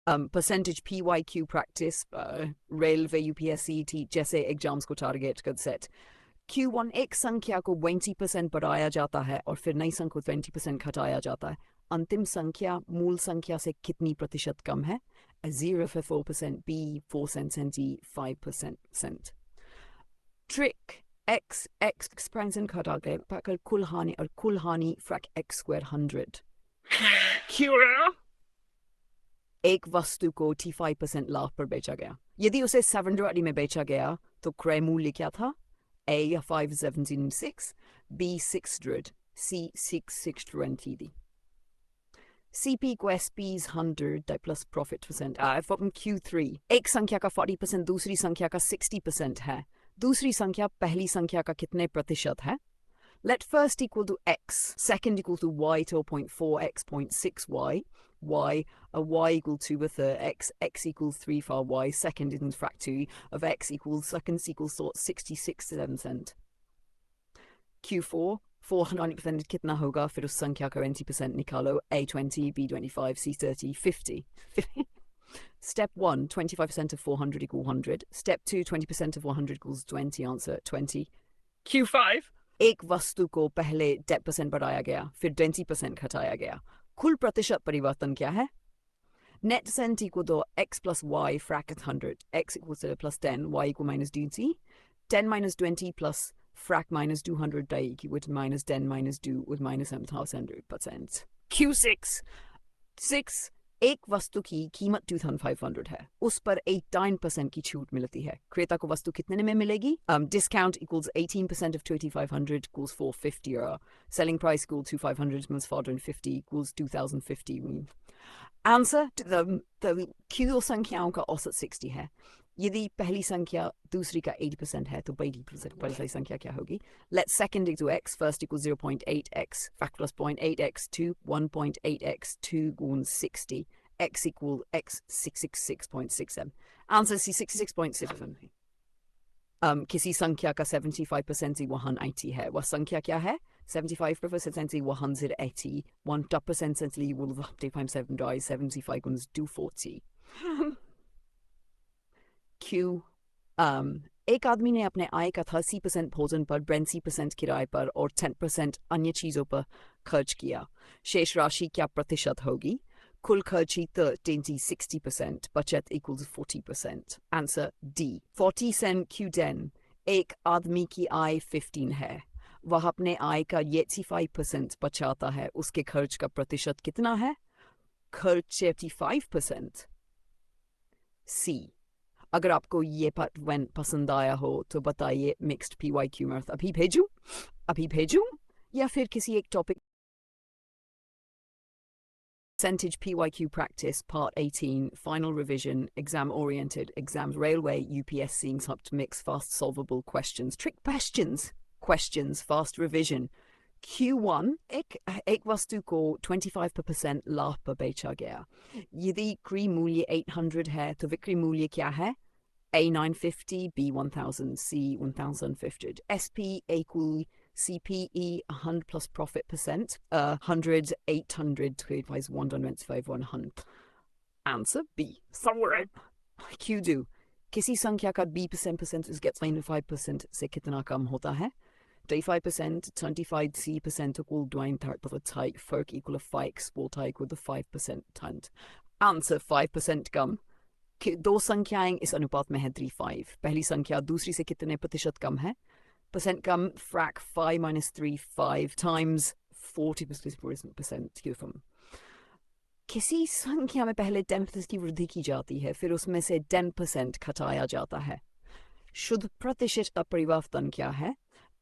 Percentage PYQ practice railway UPSC जैसे exams को target कर सेट Q1 एक संख्या को 20% बढ़ाया जाता है और फिर नई संख्या को 20% घटाया जाता है। अंतिम संख्या मूल संख्या से कितनी प्रतिशत कम है? 0 for 4%, B 4 cents and D 5%. Trick x expansion घटा गए पाकर कुल हानि और कुल हानि फ्रैक x squared 100। क्यों? एक वस्तु को 85% लाभ पर बेचा गया। यदि उसे 700 में बेचा गया तो क्रय मूल्य क्या था? A 576, B 600, C 6620 the. CP को SP's 100 plus profit percent from Q3 एक संख्या का 40% दूसरी संख्या का 60% है। दूसरी संख्या पहली संख्या का कितने प्रतिशत है? Let first equal to x, second equal to y to 0.4, x 0.6y, y, y equal to a third, x equals 3 for y, second in frac 2 of x equals, seconds equals 66%. Q4, 490% कितना होगा? फिर उस संख्या का 20% निकालो, A20, B25, C30, 50. Step 1, 25% of 400 equal 100. Step 2, 20% of 100 equals 20. Answer 20. Q5 एक वस्तु को पहले 10% बढ़ाया गया फिर 20% घटाया गया। कुल प्रतिशत परिवर्तन क्या है? Net cent equal to x plus y frac 100. X equals to plus 10, y equal minus 20. 10 minus 20 plus frac minus 200 with minus 10 minus 2 with minus 100%. Q6 6 एक वस्तु की कीमत 2500 है, उस पर 89% की छूट मिलती है। क्रेता को वस्तु कितने में मिलेगी? Discount equals 18% of 2500 equals 450 euro. Selling price equals 2500 minus 450 equals 2050. Answer to the Q संख्याओं का औसत 60 है। यदि पहली संख्या दूसरी का 80% है तो पहली संख्या क्या होगी? Let second equal x, first equals 0.8x, fact plus 0.8x, 2, 1.8x, 2 गुण 60, x equal x 666.67. Answer C 66.67. किसी संख्या का 75% से 180 है, वह संख्या क्या है? 75% से 180, 1% will 2.7 die, 75 गुण 240. Q एक आदमी ने अपने आय का 30% भोजन पर, 20% किराए पर और 10% अन्य चीजों पर खर्च किया। शेष राशि क्या प्रतिशत होगी? कुल खर्ची 30, 60%, बचत equals 40%. Answer D 40 cent Q10 एक आदमी की आय 15 है, वह अपने आय का 85% बचाता है, उसके खर्च का प्रतिशत कितना है? खर्च 85%. C अगर आपको ये पार्ट पसंद आया हो तो बताइए मिक्स्ड PYQ में अभी भेजूं या फिर किसी एक topic. Percentage PYQ practice part 18 final revision exam oriented exams railway UPSC up to mix fast solvable questions trick questions fast revision Q1 एक वस्तु को 25% लाभ पर बेचा गया। यदि क्रय मूल्य 800 है तो विक्रय मूल्य क्या है? A 950, B 1000, C 1500. SP equal CPE 100 plus profit percent. 100, 800 divided by 125, 100. Answer B. somewhere Q2 किसी संख्या का B% gets 95% से कितना कम होता है? 35%, 25% equal doing type of a type folk equal a 5 water equal to 5% tant. Answer 5% कम। दो संख्याएं इस अनुपात में है 3-5। पहली संख्या दूसरी से कितने प्रतिशत कम है? परसेंट कम फ्रैक 5 minus 3 5 times 40%। किसी संख्या में पहले 10% की वृद्धि की जाती है फिर उसमें से 10% घटाया जाता है। शुद्ध प्रतिशत का परिवर्तन क्या है?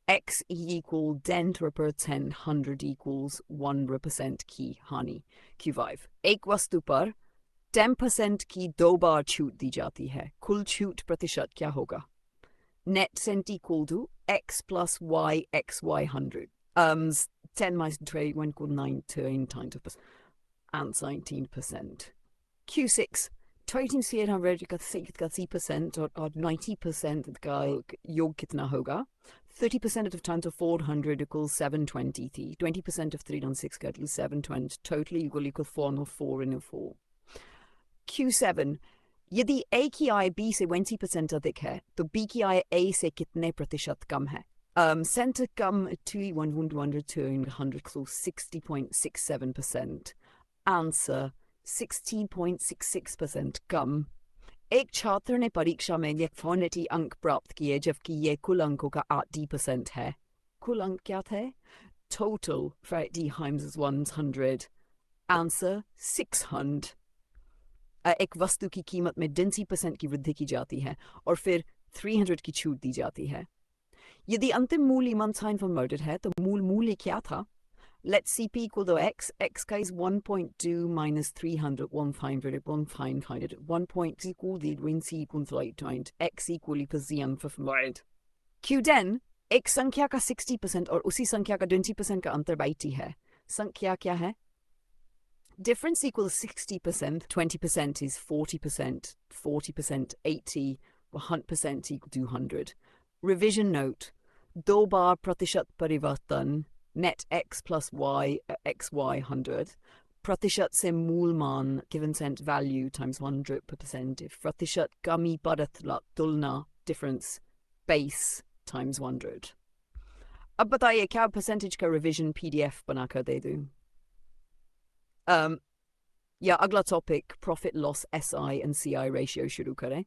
x equal 10 100 equals 1% की हानि। Q5 एक वस्तु पर 10% की 2 बार छूट दी जाती है, कुल छूट प्रतिशत क्या होगा? Net cent equal to x plus y xy 100. 10 minus 20 1 equal 19 times answer 19%. Q6 trading से 100 का 80% और 90% का योग कितना होगा? 30% of times of 400 equals 720 थी, 20% of 3 on 6 equals 720, totally equal 4 on 4 in a 4. Q7 यदि A की आय B से 20% अधिक है तो B की आय A से कितने प्रतिशत कम है? Center come to 100 to 100 close 60.67%. Answer 16.66% कम. एक छात्र ने परीक्षा में यथोचित अंक प्राप्त किए जबकि ये कुल अंकों का 80% है. कुल अंक क्या थे? Total 30 times 100. Answer 600. एक वस्तु की कीमत में 20% की वृद्धि की जाती है और फिर 300 की छूट दी जाती है. यदि अंतिम मूल्य unsigned है तो मूल मूल्य क्या था? Let CP equal to x. X का is 1.2 minus 300, 100, 100, 1 equal the when C equals right point, x equally position for right. Q10 एक संख्या का 60% और उसी संख्या का 20% का अंतर 80 है. संख्या क्या है? Difference equals 60%, 20% is 40%, 40% 80, 100% equal to 200. Revision note, दो बार प्रतिशत परिवर्तन net x plus y xy 100 प्रतिशत से मूल मान given cent value times 100% if प्रतिशत कमी बढ़त तुलना difference base times 100. अब बताइए क्या percentage का revision PDF बनाकर दे दूं? या अगला topic profit loss SI and CI ratio शुरू करें.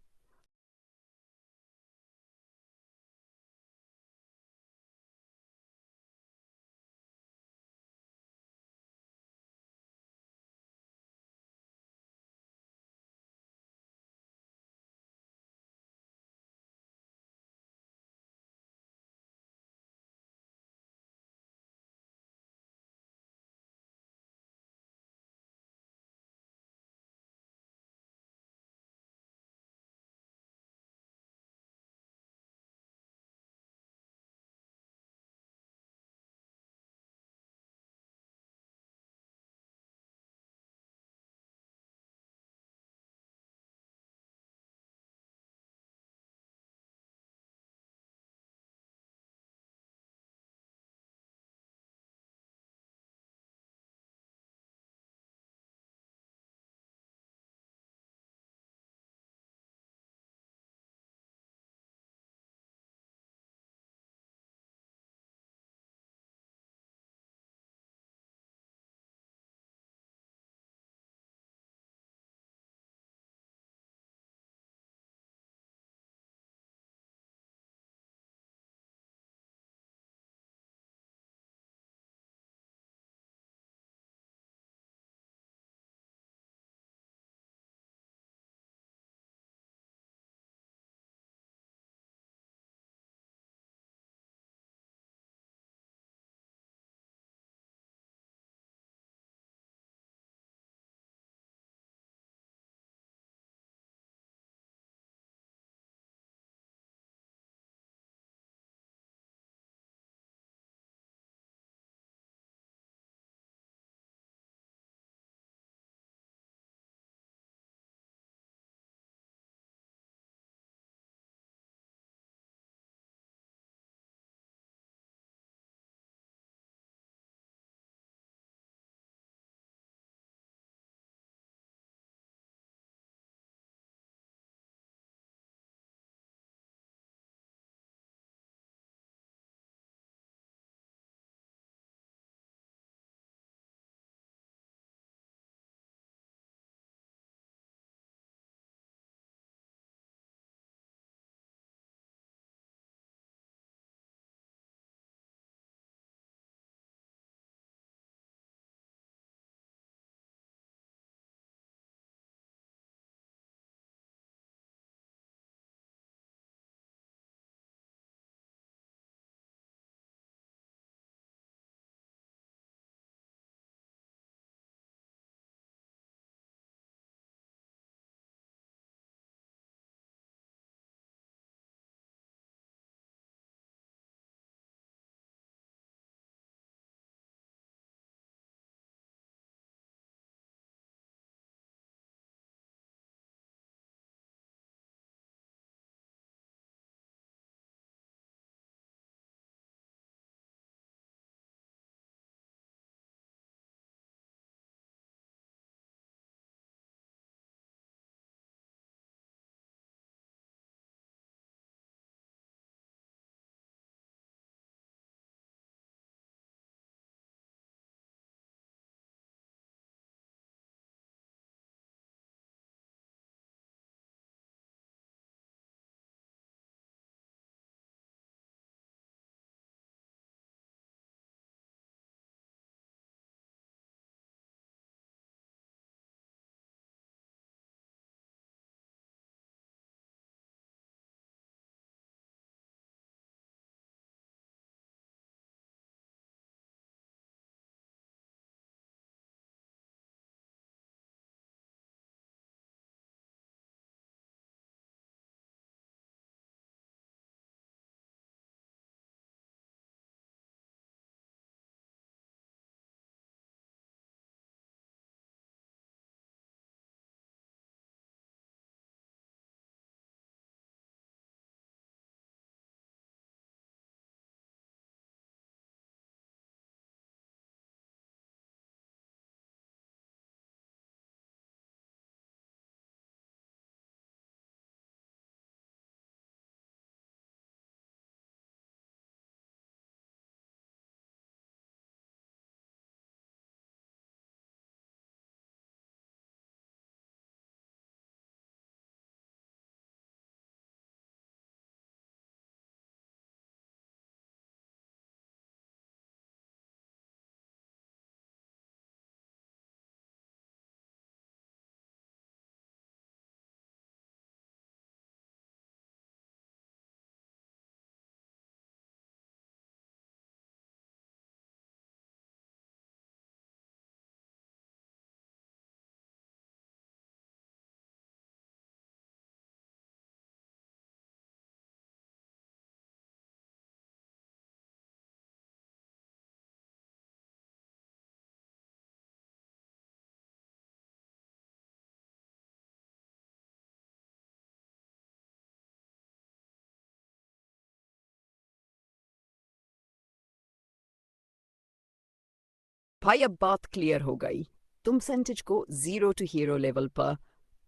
भाई अब बात क्लियर हो गई। तुम सेंटेज को 0 to हीरो लेवल पर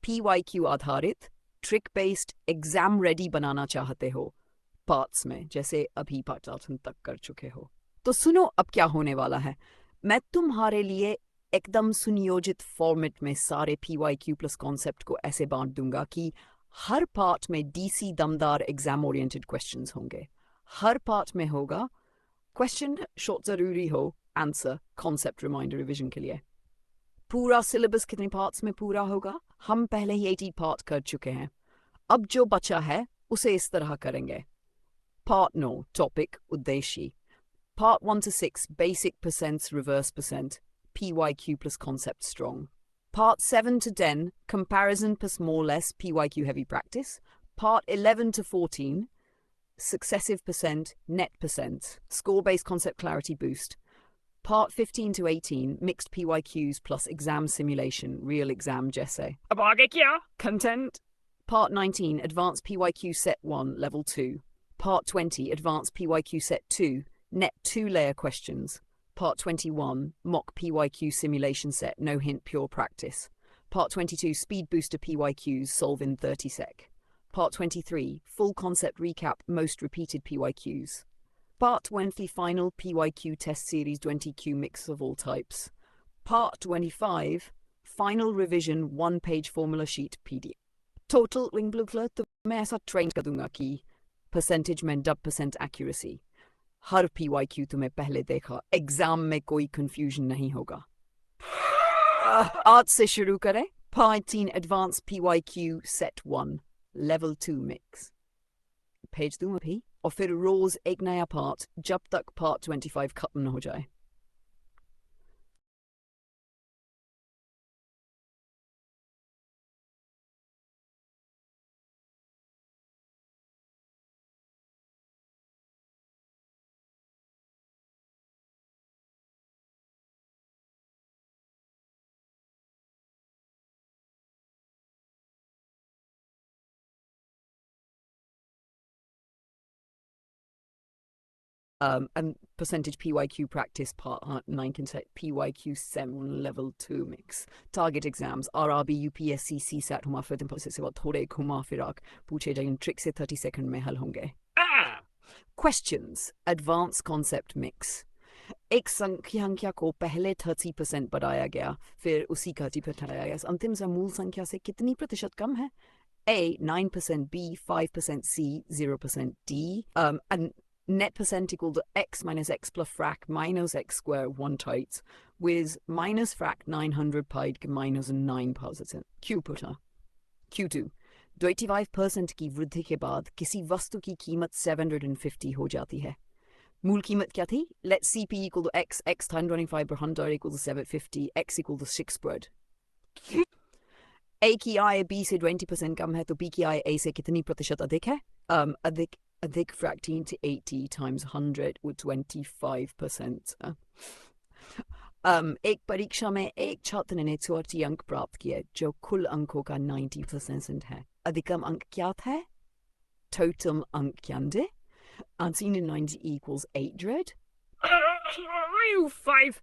PYQ आधारित ट्रिक बेस्ड एग्जाम रेडी बनाना चाहते हो पार्ट्स में, जैसे अभी पाठांतर तक कर चुके हो। तो सुनो अब क्या होने वाला है। मैं तुम्हारे लिए एकदम सुनियोजित फॉर्मेट में सारे PYQ प्लस कॉन्सेप्ट को ऐसे बांट दूंगा कि हर पार्ट में DC दमदार एग्जाम ओरिएंटेड क्वेश्चंस होंगे। हर पार्ट में होगा क्वेश्चन शॉर्ट जरूरी हो, आंसर कॉन्सेप्ट रिमाइंडर रिवीजन के लिए। पूरा सिलेबस कितने पार्ट्स में पूरा होगा? हम पहले ही 80 पार्ट कर चुके हैं। अब जो बचा है उसे इस तरह करेंगे। Part 9 टॉपिक उद्देश्य। Part 1 to 6 basic percents reverse percent PYQ plus concept strong. Part 7 to 10 comparison plus more less PYQ heavy practice. Part 11 to 14 successive percent net percent score based concept clarity boost. Part 15 to 18 mixed PYQs plus exam simulation real exam जैसे। अब आगे क्या? Content. Part 19 advanced PYQ set 1 level 2. Part 20 advanced PYQ set 2 net 2-layer questions. Part 21 mock PYQ simulation set no hint pure practice. Part 22 speed booster PYQs solve in 30 sec. Part 23 full concept recap most repeated PYQs. Part 20 final PYQ test series 20Q mix of all types. Part 25 final revision 1-page formula sheet PDF. Total wing blue clerk तो मैं ऐसा train कर दूंगा कि percentage में 10% accuracy. हर PYQ तुम्हें पहले देखा, एग्जाम में कोई कंफ्यूजन नहीं होगा। आज से शुरू करें। Part 18 Advanced PYQ Set 1 Level 2 Mix। भेज दूं अभी और फिर रोज एक नया पार्ट जब तक Part 25 खत्म न हो जाए। And percentage PYQ practice part 9 consent PYQ 7 level 2 mix target exams RRB UPSC CSAT Huma फिर दिन से बाद थोड़े घुमा फिराक पूछे जाएंगे ट्रिक से 30 सेकंड में हल होंगे। Questions advanced concept mix। एक संख्या को पहले 30% बढ़ाया गया, फिर उसी का 30% बढ़ाया गया। अंतिम मूल संख्या से कितनी प्रतिशत कम है? A 9%, B 5%, C 0%, D and net percent equal to x minus x plus frac minus x square 1 times with minus frac 900 pi minus 9%. Q पुटा। Q2 25% की वृद्धि के बाद किसी वस्तु की कीमत 750 हो जाती है। मूल कीमत क्या थी? Let CP equal to x, x times 25 per 100 equal to 750, x equal to 6 spread. A की आय B से 20% कम है तो B की आय A से कितनी प्रतिशत अधिक है? अधिक fracting to 80 times 100 with 25%. एक परीक्षा में एक छात्र ने 40 अंक प्राप्त किए जो कुल अंकों का 90% है। अधिकतम अंक क्या था? Total अंक क्या थे? Answer 90 equals 800. 5.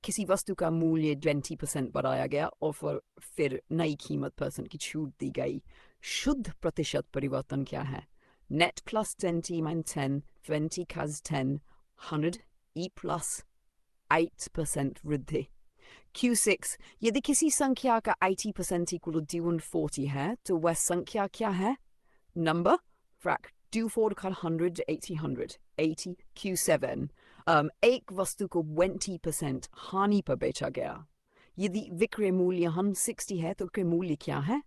किसी वस्तु का मूल्य 20% बढ़ाया गया और फिर नई कीमत % की छूट दी गई। शुद्ध प्रतिशत परिवर्तन क्या है? Net plus 20 minus 10, 20 cos 10, 100 E plus 8% वृद्धि। Q6 यदि किसी संख्या का 80% equal to 240 है तो वह संख्या क्या है? Number frac 24 का 100 80 100 80 Q7 एक वस्तु को 20% हानि पर बेचा गया। यदि विक्रय मूल्य 160 है तो विक्रय मूल्य क्या है?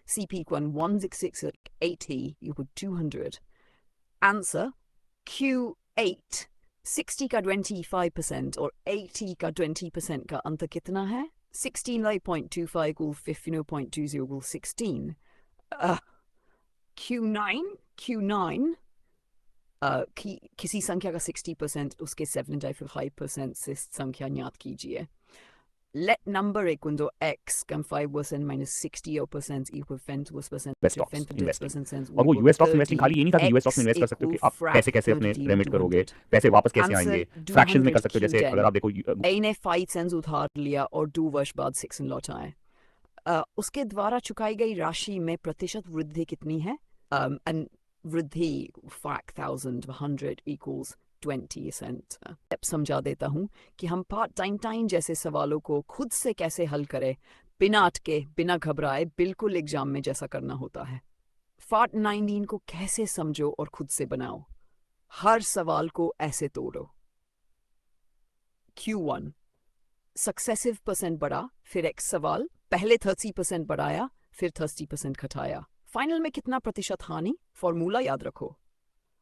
CP equal 166 80 equal 200. Answer Q8 60 का 25% और 80 का 20% का अंतर कितना है? 16.25 equal 15.20 equal 16. Q9 किसी संख्या का 60% उसके 75% से संख्या ज्ञात कीजिए। let number equal x come 5% minus 60% equal 20% US stocks investing. और वो equal यूएस स्टॉक्स इन्वेस्टिंग 30. खाली ये नहीं था कि यूएस स्टॉक्स में इन्वेस्ट कर सकते हो कि आप पैसे कैसे अपने रेमिट करोगे, पैसे वापस कैसे आएंगे, फ्रैक्शंस में कर सकते हो, जैसे अगर आप देखो A ने 5 cents उधार लिया और 2 वर्ष बाद 6 cents लौटाए. उसके द्वारा चुकाई गई राशि में प्रतिशत वृद्धि कितनी है? वृद्धि 5,100 equals 20%. अब समझा देता हूँ कि हम पार्ट टाइम जैसे सवालों को खुद से कैसे हल करें, बिना अटके, बिना घबराए, बिल्कुल एग्जाम में जैसा करना होता है. पार्ट 19 को कैसे समझो और खुद से बनाओ. हर सवाल को ऐसे तोड़ो. Q1 सक्सेसिव परसेंट बढ़ा, फिर एक सवाल, पहले 30% बढ़ाया, फिर 30% घटाया. फाइनल में कितना प्रतिशत हानि? फॉर्मूला याद रखो.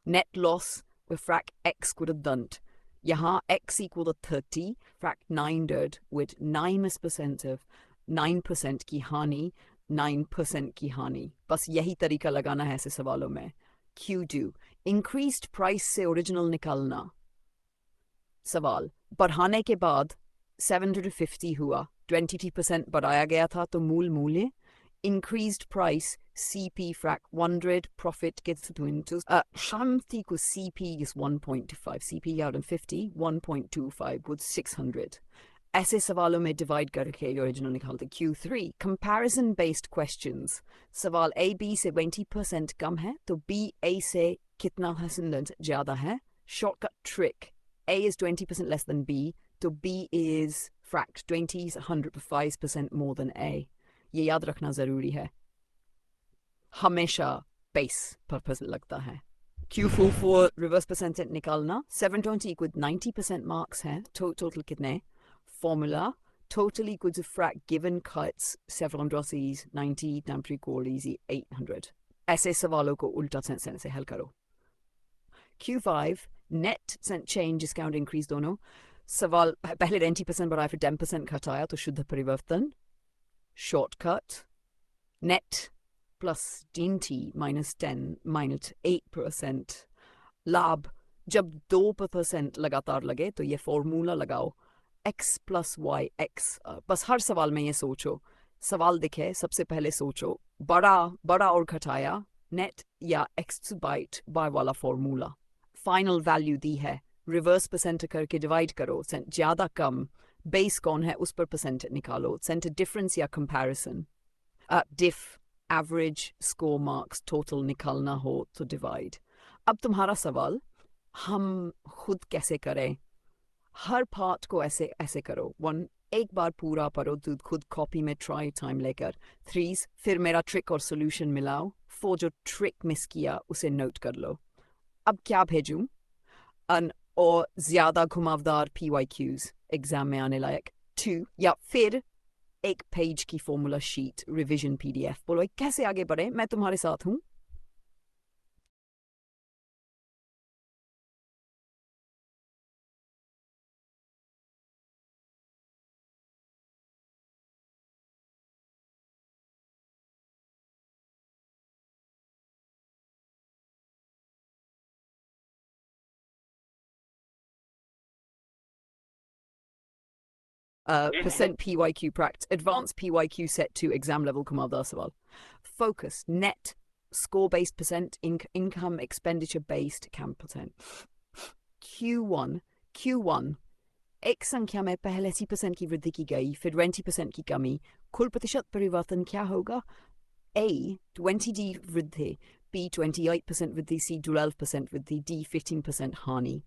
Net loss with frac x quadrant. यहाँ x equal to 30, frac 900 with 9% of 9% की हानि, 9% की हानि. बस यही तरीका लगाना है ऐसे सवालों में. Q2 increased price से ओरिजिनल निकालना. सवाल, बढ़ाने के बाद 750 हुआ, 22% बढ़ाया गया था तो मूल मूल्य. Increased price, CP frac 100, profit gets to into Shanti equals CP is 1.25, CP out of 50, 1.25 with 600. ऐसे सवालों में डिवाइड करके ओरिजिनल निकालते. Q3 comparison based questions. सवाल A B से 20% कम है तो B A से कितना % ज़्यादा है. Shortcut trick. A is 20% less than B, तो B is frac 20 is 105% more than A. ये याद रखना जरूरी है. हमेशा बेस पर्पस लगता है. Q4 for reverse percentage निकालना. 720 equal 90% marks है. Total कितने? Formula total equal to frac given cuts 700 90 down 3/4 easy 800. ऐसे सवालों को उल्टा सेंस से हल करो. Q5 net cent change discount increase दोनों. सवाल पहले 90% बढ़ाया फिर 10% घटाया तो शुद्ध परिवर्तन. Shortcut, net plus DT minus 10 minus 8%. लाभ जब 2% लगातार लगे तो ये फॉर्मूला लगाओ. x plus y x. बस हर सवाल में ये सोचो. सवाल दिखे सबसे पहले सोचो बड़ा और घटाया नेट या x बाइट बाय वाला फॉर्मूला. फाइनल वैल्यू दी है. रिवर्स परसेंट करके डिवाइड करो. ज़्यादा कम बेस कौन है उस पर परसेंट निकालो. सेंटर डिफरेंस या कंपैरिजन. डिफ एवरेज स्कोर मार्क्स टोटल निकालना हो तो डिवाइड. अब तुम्हारा सवाल हम खुद कैसे करें. हर पार्ट को ऐसे करो. 1 एक बार पूरा पढ़ो खुद कॉपी में ट्राई टाइम लेकर. 3 फिर मेरा ट्रिक और सोल्यूशन मिलाओ. 4 जो ट्रिक मिस किया उसे नोट कर लो. अब क्या भेजूं? और ज़्यादा घुमावदार PYQs एग्जाम में आने लायक. 2 या फिर एक पेज की फॉर्मूला शीट रिवीजन PDF. बोलो कैसे आगे बढ़े, मैं तुम्हारे साथ हूँ. Percent PYQ practice, advanced PYQ set 2 exam level Kumaldar Sawal. Focus, net, score based percent, income expenditure based percent. Q1 एक संख्या में पहले 80% की वृद्धि की गई फिर 20% की कमी. कुल प्रतिशत परिवर्तन क्या होगा? A 20D वृद्धि, B 28% वृद्धि, C 12% वृद्धि, D 15% हानि.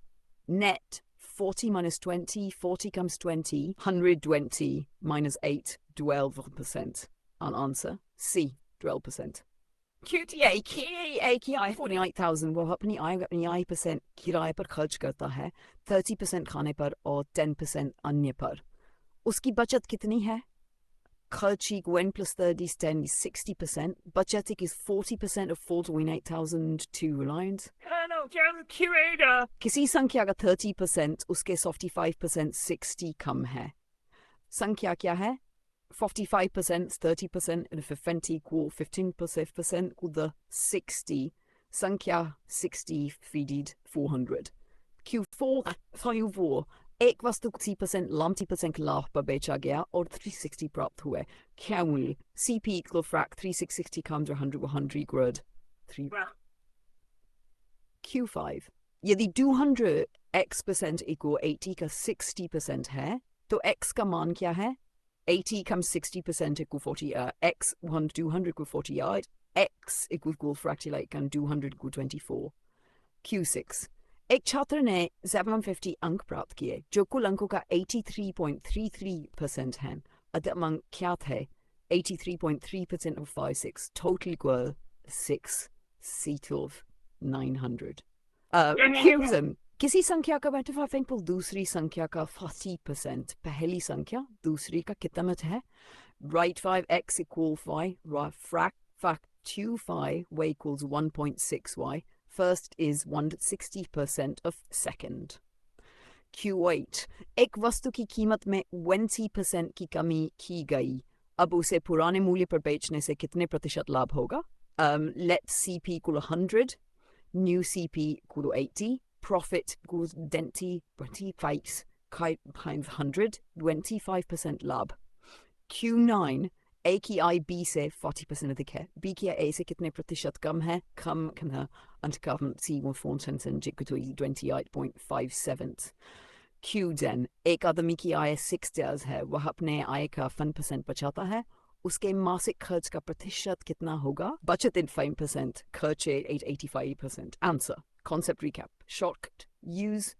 Net 40 minus 20, 40 comes 20, 120 minus 8, 12%. An answer, C, 12%. QTA की आय 48,000 वो अपनी आय % किराए पर खर्च करता है, 30% खाने पर और 10% अन्य पर. उसकी बचत कितनी है? खर्ची 1 plus 30 is 10 is 60%. Bachete is 40% of 48,002 reliance. No, curator. किसी संख्या का 30% उसके 55% 60 कम है. संख्या क्या है? 45%, 30%, and 50 equal 15% equal the 60. संख्या 60 feeded 400. Q4 5 एक वस्तु 30% लामती% के लाभ पर बेचा गया और 360 प्राप्त हुए. क्या मूल्य? CP equal frac 360 comes 100 grid 3. Q5. यदि 200 x% equal 80 का 60% है तो x का मान क्या है? 80 comes 60% equal 40. X 200 equal 48. X equal fractionate can 200 equal 24. Q6. एक छात्र ने 750 अंक प्राप्त किए जो कुल अंकों का 83.33% है. अंक क्या थे? 83.3% of 56. Total equal 6 C12 900. Q7. किसी संख्या का 25 इंपल दूसरी संख्या का 40%. पहली संख्या दूसरी का कितना मत है? Right 5x equal y. Frac 2y equals 1.6y. First is 160% of second. Q8. एक वस्तु की कीमत में 20% की कमी की गई. अब उसे पुराने मूल्य पर बेचने से कितने प्रतिशत लाभ होगा? Let CP equal 100. New CP equal 80. Profit equals 25 times 100. 25% लाभ. Q9. A की I B से 40% अधिक है. B की A से कितने प्रतिशत कम है? कम है. अंतकम C will form sentence equal to 28.57. Q10. एक आदमी की आय 6 years है. वह अपने आय का 1% बचाता है. उसके मासिक खर्च का प्रतिशत कितना होगा? बचत 5%. खर्च 85%. Answer. Concept recap. Shortcut. Use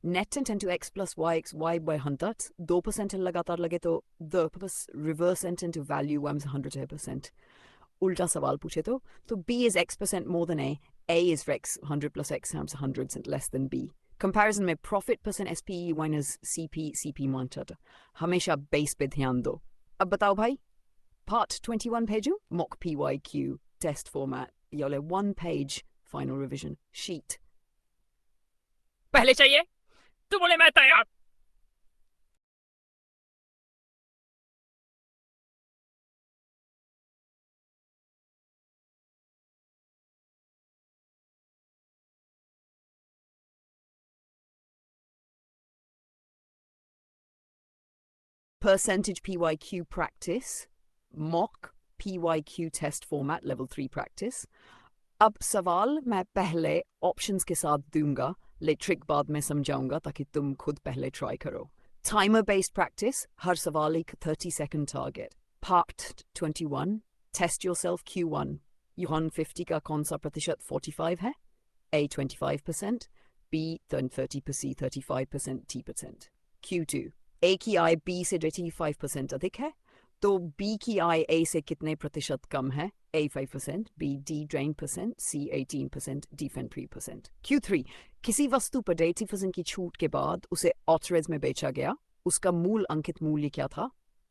net intent to x plus yx y by 100. 2% लगातार लगे तो 2 plus reverse intent to value y 100%. उल्टा सवाल पूछे तो B is x% more than A is for x 100 plus x times 100% less than B. Comparison में profit percent SPE minus CP मानचट. हमेशा base पे ध्यान दो. अब बताओ भाई, part 21 भेजो. Mock PYQ test format. योले 1 page final revision sheet. पहले चाहिए तो बोले मैं तैयार. Percentage PYQ practice. Mock PYQ test format level 3 practice. अब सवाल मैं पहले ऑप्शंस के साथ दूंगा, ले ट्रिक बाद में समझाऊंगा ताकि तुम खुद पहले ट्राई करो. Timer based practice. हर सवाल एक 30-second target. Part 21. Test yourself Q1. 150 का कौन सा प्रतिशत 45 है? A 25%, B 30%, C 35%, T%. Q2. A की आय B से 85% अधिक है तो B की आय A से कितने प्रतिशत कम है? A 5%, B D 9%, C 18%, D 3%. Q3. किसी वस्तु पर 80% की छूट के बाद उसे ऑथराइज में बेचा गया. उसका मूल अंकित मूल्य क्या था?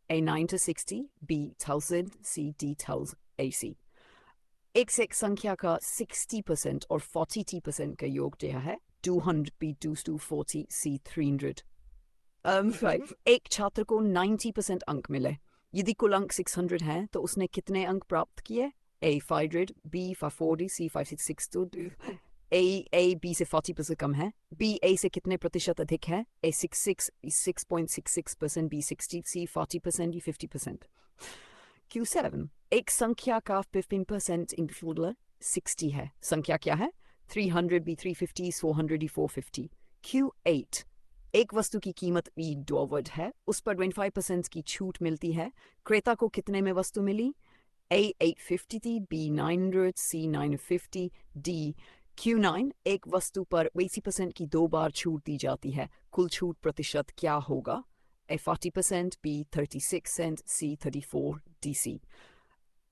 A 9 to 60, B tells C D tells AC. एक से एक संख्या का 60% और 40% का योग दिया है. 200 B 2 to 40, C 300. एक छात्र को 90% अंक मिले. यदि कुल अंक 600 हैं तो उसने कितने अंक प्राप्त किए? A 500, B 540, C 562. A B से 40% कम है. B A से कितने प्रतिशत अधिक है? A 6.66%, B 60, C 40%, D 50%. Q7. एक संख्या का 15% इंक्लूडर 60 है. संख्या क्या है? 300 B 350, 400 D 450. Q8. एक वस्तु की कीमत $1 है. उस पर 25% की छूट मिलती है. क्रेता को कितने में वस्तु मिली? A 850 थी, B 900, C 950, D. Q9. एक वस्तु पर 80% की 2 बार छूट दी जाती है. कुल छूट प्रतिशत क्या होगा? A 40%, B 36%, C 34, DC.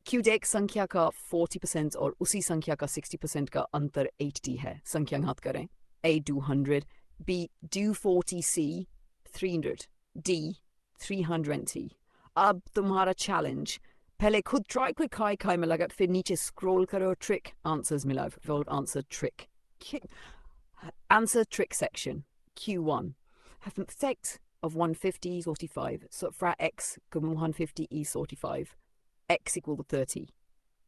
Q1 संख्या का 40% और उसी संख्या का 60% का अंतर 80 है. संख्या घात करें. A 200, B 240, C 300, D 320. अब तुम्हारा चैलेंज. पहले खुद ट्राई कोई खाई में लगा फिर नीचे स्क्रॉल करो. ट्रिक आंसर्स मिला. फिर answer trick. Answer trick section. Q1. Have an effect of 150 is 45. So for x, 150 is 45. X equal to 30.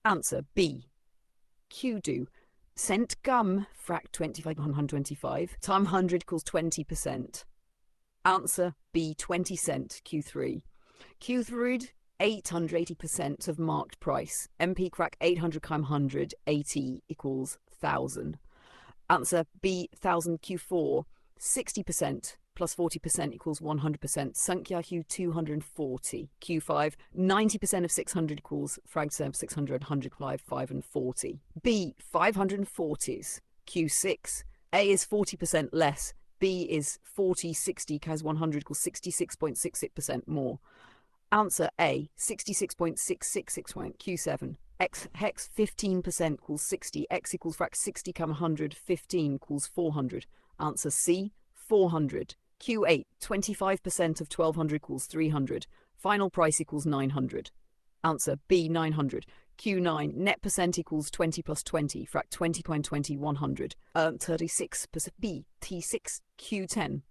Answer B. Q2. Cent gum frac 25 125 time 100 equals 20%. Answer B, 20 cent, Q3. Q3, 880% of marked price. MP crack 800 km 100, 80 equals 1000. Answer B, 1000 Q4, 60% plus 40% equals 100%. Sankhya Q 240. Q5, 90% of 600 equals fragment of 600, 105, 5 and 40. B, 540s. Q6, A is 40% less. B is 40, 60, has 100 equals 66.66% more. Answer A, 66.666. Q7, X hex 15% equals 60. X equals frac 60 come 100. 15 equals 400. Answer C, 400. Q8, 25% of 1200 equals 300. Final price equals 900. Answer B, 900. Q9, net percent equals 20 plus 20. Frac 20.20, 100. 36%. B, T6, Q10.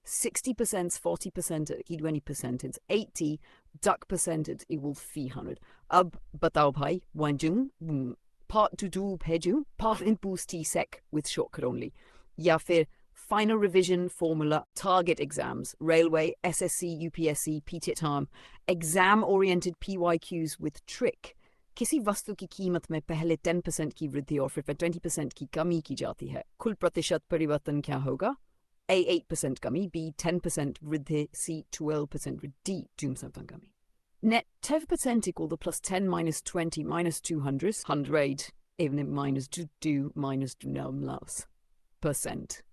60%, 40%, 20%, it's 80, duck percentage equals 300. अब बताओ भाई, वंजुंग part to do पेजू part in boost T-sec with shortcut only. या फिर final revision formula target exams, railway, SSC, UPSC, PTET exam oriented PYQs with trick. किसी वस्तु की कीमत में पहले 10% की वृद्धि और फिर 20% की कमी की जाती है. कुल प्रतिशत परिवर्तन क्या होगा? A, 8% kami, B, 10% wriddhi, C, 12% wriddhi, D, 2% kami. Net 10% equal to plus 10 minus 20 minus 200, 100, even if minus 2 minus 2 loves. Percent.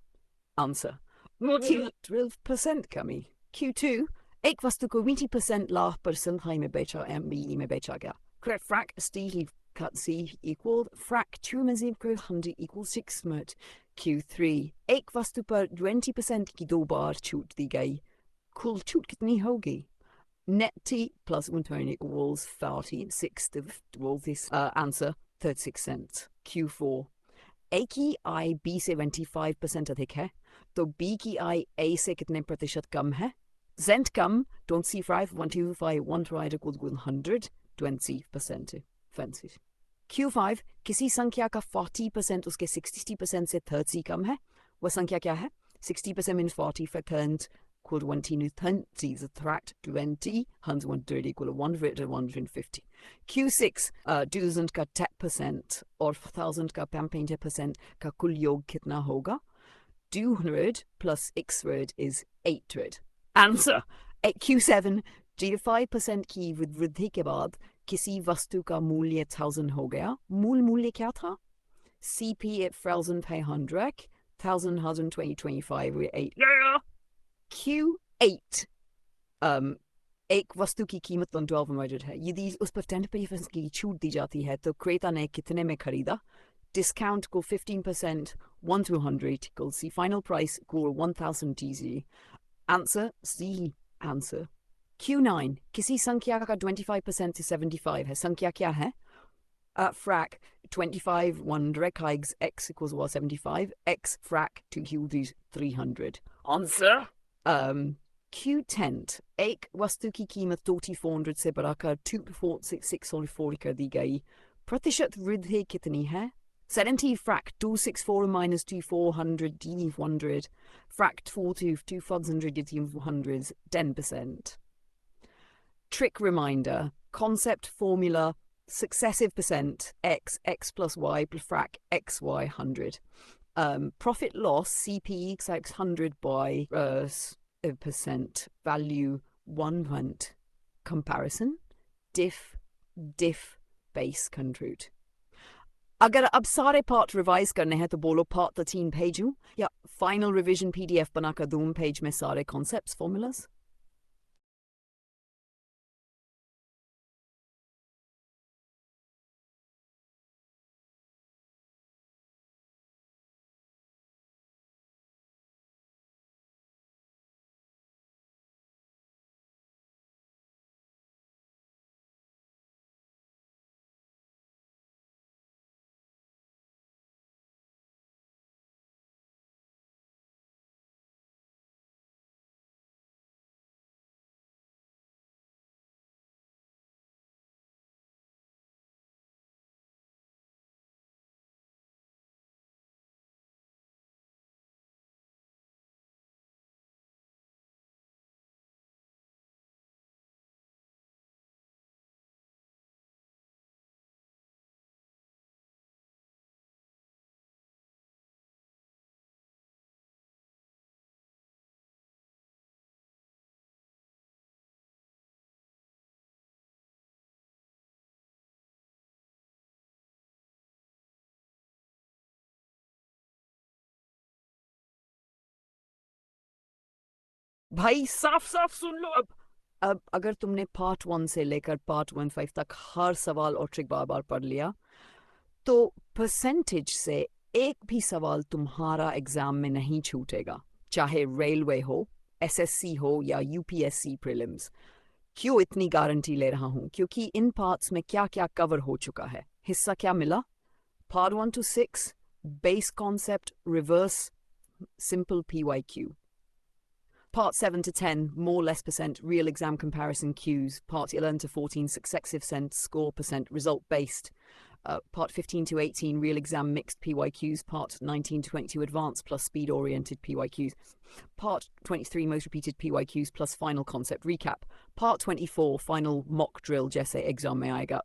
Answer. 12% kami. Q2, एक वस्तु को 20% लाभ पर संख्या में बेचा MBE में बेचा गया. Correct frac, Steve cut C equal frac 2 में 100 equals 6 mut. Q3, एक वस्तु पर 20% की 2 बार छूट दी गई. कुल छूट कितनी होगी? Net T plus 120 equals 40. 6th of this answer, 36 cents. Q4, A की I B से 25% अधिक है, तो B की I A से कितने प्रतिशत कम है? Zent come, don't see 5, 125, 1 tried equals 100, 20%. Fancy. Q5, किसी संख्या का 40% उसके 60% से 30 कम है. वह संख्या क्या है? 60% means 40% equal to 130, subtract 20, 130 equal to 100 to 150. Q6, 2000 का 10% और 1000 का 5% का कुल योग कितना होगा? 200 plus x is 800. Answer. Q7, 5% की वृद्धि के बाद किसी वस्तु का मूल्य 1000 हो गया. मूल मूल्य क्या था? CP at 1500, 1000, 120, 25, 8. Yeah. Q8, एक वस्तु की कीमत 12 मौजूद है. यदि उस पर 10% की छूट दी जाती है तो क्रेता ने कितने में खरीदा? Discount को 15%, 1 to 100 equals C. Final price equal 1000 TZ. Answer C. Answer. Q9, किसी संख्या का 25% से 75 है. संख्या क्या है? Frac 25, 1 direct hikes, x equals what? 75. X frac to Q 300. Answer. Q10, एक वस्तु की कीमत 2400 से बढ़ाकर 2640 कर दी गई. प्रतिशत वृद्धि कितनी है? 70 frac 264 minus 2400 D100. Frac 2500 D100 10%. Trick reminder, concept formula, successive percent, x plus y plus frac xy 100. Profit loss, CP equals 100 by percent, value 100. Comparison, diff, base contribute. अगर अब सारे पार्ट रिवाइज करने हैं तो बोलो पार्ट 13 भेजूं या final revision PDF बनाकर दूं पेज में सारे कॉन्सेप्ट्स फॉर्मूलास. भाई साफ साफ सुन लो अब अगर तुमने पार्ट 1 से लेकर पार्ट 15 तक हर सवाल और ट्रिक बार बार पढ़ लिया तो परसेंटेज से एक भी सवाल तुम्हारा एग्जाम में नहीं छूटेगा, चाहे रेलवे हो, एसएससी हो या यूपीएससी प्रीलिम्स। क्यों इतनी गारंटी ले रहा हूं? क्योंकि इन पार्ट्स में क्या क्या कवर हो चुका है। हिस्सा क्या मिला? Part 1 to 6 base concept, reverse, simple PYQ. Part 7 to 10, more less percent, real exam comparison cues. Part 11 to 14, successive cent, score percent, result based. Part 15 to 18, real exam mixed PYQs. Part 19 to 22, advanced plus speed oriented PYQs. Part 23, most repeated PYQs plus final concept recap. Part 24, final mock drill, jaise exam mein aayega.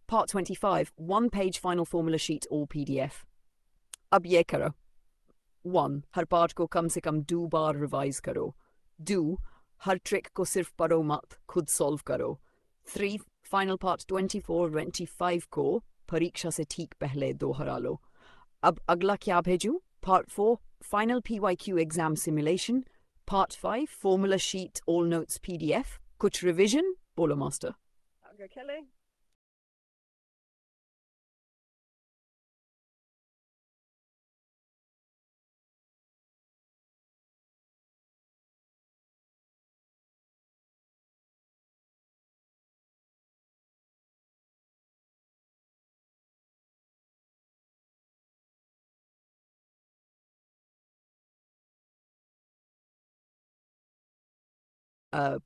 Part 25, one page final formula sheet, all PDF. Ab ye karo. 1. Her part को कम से कम 2 बार revise करो। 2. हर trick को सिर्फ पढ़ो मत, खुद solve करो। 3. Final part 24-25 को परीक्षा से ठीक पहले दोहरा लो। अब अगला क्या भेजूं? Part 4 final PYQ exam simulation. Part 5 formula sheet, all notes PDF। कुछ रिवीजन? बोलो मास्टर। आगे खेले।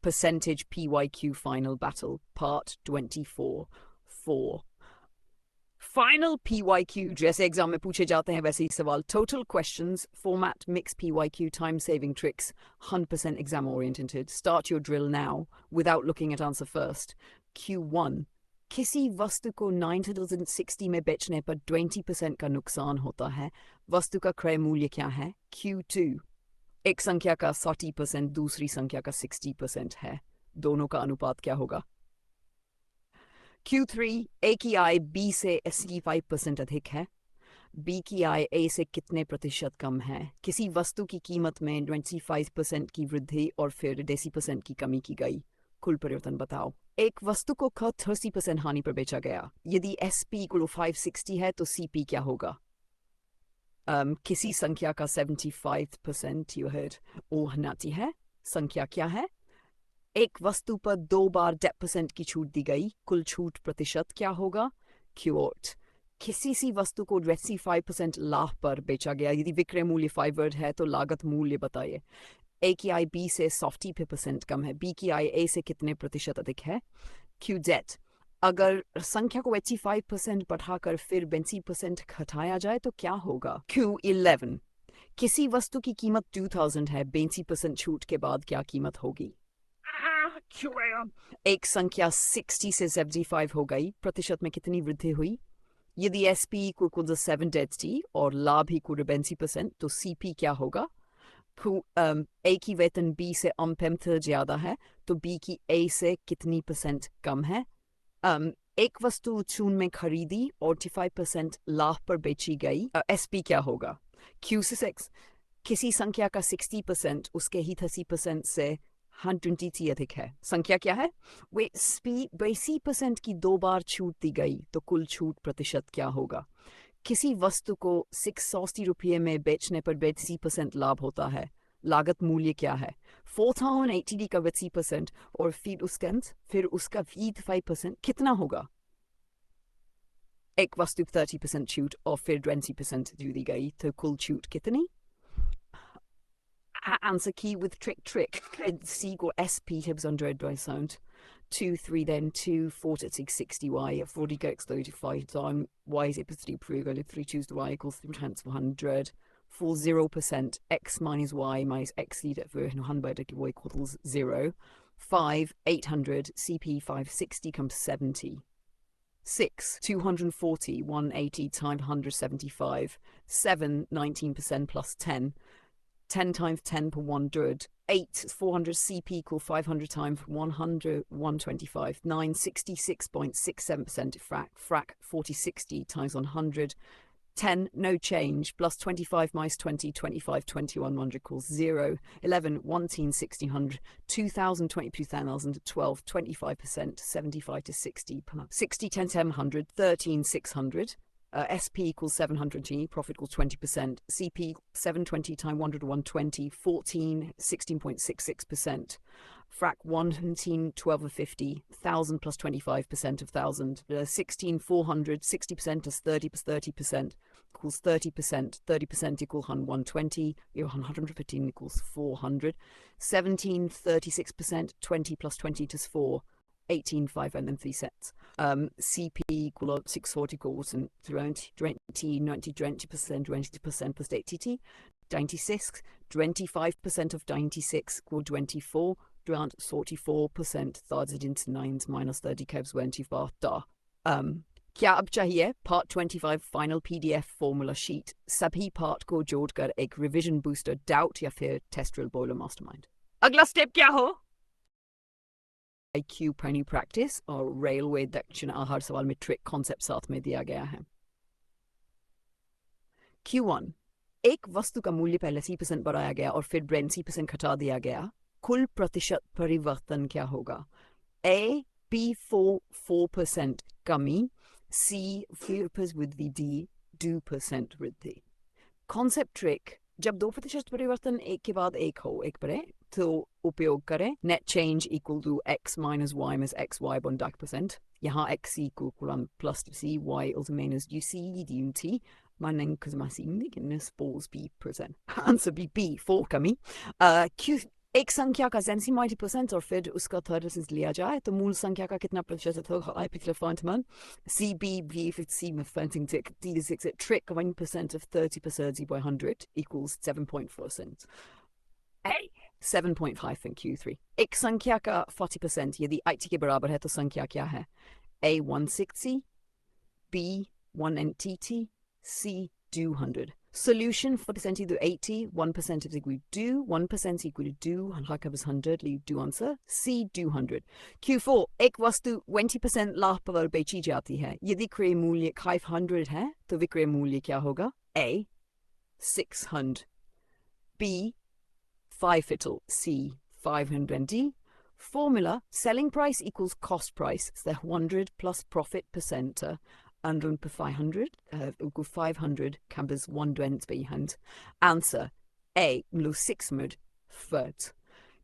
Percentage PYQ final battle, part 24. 4. Final PYQ, जैसे एग्जाम में पूछे जाते हैं वैसे ही सवाल. Total questions, format, mix PYQ, time saving tricks, 100% exam oriented. Start your drill now without looking at answer first. Q1. किसी वस्तु को 960 में बेचने पर 20% का नुकसान होता है. वस्तु का क्रय मूल्य क्या है? Q2. एक संख्या का 40%, दूसरी संख्या का 60% है. दोनों का अनुपात क्या होगा? Q3. A की आय B से 85% अधिक है. B की आय A से कितने प्रतिशत कम है? किसी वस्तु की कीमत में 25% की वृद्धि और फिर 80% की कमी की गई. कुल परिवर्तन बताओ. एक वस्तु को 30% हानि पर बेचा गया. यदि SP को 560 है तो CP क्या होगा? किसी संख्या का 75% you heard ओहनाती है. संख्या क्या है? एक वस्तु पर 2 बार 10% की छूट दी गई. कुल छूट प्रतिशत क्या होगा? क्यूट. किसी सी वस्तु को 85% लाभ पर बेचा गया. यदि विक्रय मूल्य 5 वर्ड है तो लागत मूल्य बताइए. A की आय B से 60% कम है. B की आय A से कितने प्रतिशत अधिक है? QZ. अगर संख्या को 85% बढ़ाकर फिर 20% घटाया जाए तो क्या होगा? Q11. किसी वस्तु की कीमत 2000 है. 20% छूट के बाद क्या कीमत होगी? एक संख्या 60 से 75 हो गई. प्रतिशत में कितनी वृद्धि हुई? यदि SP equals 7 डेंसिटी और लाभ equal 20% तो CP क्या होगा? A की वेतन B से 1/5 ज्यादा है तो B की A से कितनी % कम है? एक वस्तु जून में खरीदी और 85% लाभ पर बेची गई. SP क्या होगा? Q6. किसी संख्या का 60% उसके ही 30% से 120 अधिक है. संख्या क्या है? वे 80% की 2 बार छूट दी गई तो कुल छूट प्रतिशत क्या होगा? किसी वस्तु को 680 रुपये में बेचने पर 80% लाभ होता है. लागत मूल्य क्या है? 4080 का 80% और फिर उसका 5% कितना होगा? एक वस्तु 30% छूट और फिर 20% दी गई तो कुल छूट कितनी? Answer key with trick. C or SP tips under advice sound. 2, 3, then 2, 4 to 60y, 40 go exploded 5 time, y is equals to 3, 3 choose the y equals 3 times 100, for 0%, x minus y minus x lead at 100 y equals 0, 5, 800, CP 560 comes 70. 6, 240, 180 times 175, 7, 19% plus 10, 10 times 10 per 100, 8, 400 CP equal 500 times 100, 125, 9, 66.67% frac 4060 times 100, 10, no change, plus 25 minus 20, 25, 21, 100 equals 0. 11, 1, 1600, 2000, 22,000, 12, 25%, 75 to 60, 60, 10, 700, 13, 600. SP equals 700G, profit equals 20%. CP 720 times 100 to 120, 14, 16.66%. Frac 1, 12 of 50, 1,000 plus 25% of 1,000, 16, 400, 60% is 30 plus 30% equals 30%, 30% equals 120, 115 equals 400, 17, 36%, 20 plus 20 is 4, 18, 5 and then 3 cents. CP equal 640 equals 20, 90, 20%, 20% plus 80, 96, 25% of 96 equal 24, around 44%, thirds into 9s minus 30 kebs 24 da. क्या अब चाहिए part 25 final PDF formula sheet सभी part को जोड़कर एक revision booster doubt या फिर test drill boiler mastermind अगला स्टेप क्या हो? IQ पढ़नी प्रैक्टिस और रेलवे दक्षिण हर सवाल में ट्रिक कॉन्सेप्ट साथ में दिया गया है. Q1 एक वस्तु का मूल्य पहले 30% बढ़ाया गया और फिर 30% घटा दिया गया. कुल प्रतिशत परिवर्तन क्या होगा? A B 4% कमी, C 4% वृद्धि, D 2% वृद्धि. कॉन्सेप्ट ट्रिक जब 2% परिवर्तन एक के बाद एक हो एक पड़े तो उपयोग करें. Net change equal to x minus y minus xy बन 10%. यहाँ x equal plus c y also minus uc dunt. Man because my scene can suppose B%. Answer B 4 कमी. Q एक संख्या का सेंसीमाइटी परसेंट और फिर उसका थर्ड लिया जाए तो मूल संख्या का कितना प्रतिशत होगा? I picked a fine C B V 50 में fencing tick D to 6 at trick 1% of 30% by 100 equals 7.4%. A 7.5 in Q3. एक संख्या का 40% यदि 80 के बराबर है तो संख्या क्या है? A 160, B 180, C 200. Solution 40% equal to 80, 1% is equal to do, 1% equal to do, and like I was 100, leave do answer. C 200. Q4 एक वस्तु 20% लाभ पर बेची जाती है. यदि क्रय मूल्य 500 है तो विक्रय मूल्य क्या होगा? A 600, B 5 fiddle, C 500 D. Formula selling price equals cost price. So 100 plus profit percent. And per 500, 500 campers 120 behind. Answer A 600 फर्ट.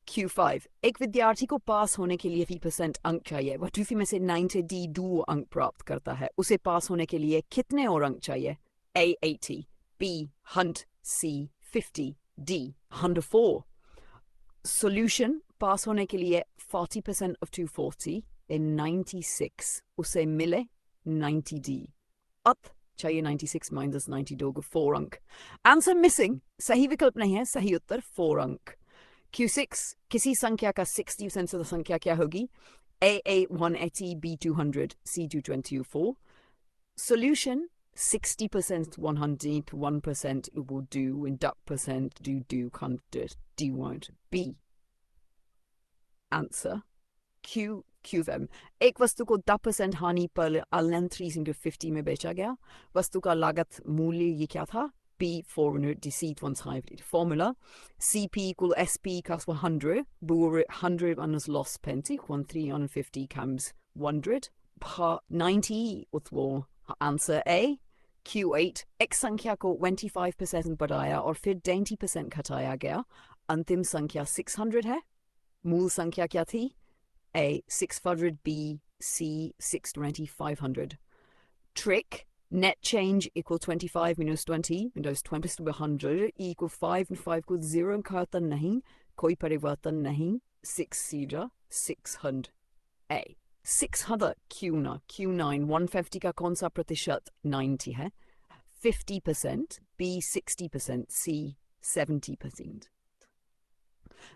Q5 एक विद्यार्थी को पास होने के लिए 50% अंक चाहिए. वह 2 में से 90 D 2 अंक प्राप्त करता है. उसे पास होने के लिए कितने और अंक चाहिए? A 80, B 100, C 50, D 104. Solution पास होने के लिए 40% of 240 in 96 उसे मिले 90D. Up चाहिए 96 minus 90 दोगे 4 अंक. Answer missing. सही विकल्प नहीं है. सही उत्तर 4 अंक. Q6 किसी संख्या का 60% से संख्या क्या होगी? A 180, B 200, C 224. Solution 60% 100, 1% it will do, and duck percent do can't do won't. B. Answer Q7 एक वस्तु को 10% हानि पर Allen 350 में बेचा गया. वस्तु का लागत मूल्य ये क्या था? B 400 D C 150. Formula CP equal SP costs 100. Bore 100 minus loss penty 350 comes 100. 90 Uttar. Answer A. Q8 एक संख्या को 25% बढ़ाया और फिर 20% घटाया गया. अंतिम संख्या 600 है. मूल संख्या क्या थी? A 600, B, C 620, 500. Trick net change equal 25 minus 20 minus 20 to 100 equal 5 and 5 equals 0 करता नहीं, कोई परिवर्तन नहीं. 6 सीधा 600. A 600 Q9 150 का कौन सा प्रतिशत 90 है? 50%, B 60%, C 70%.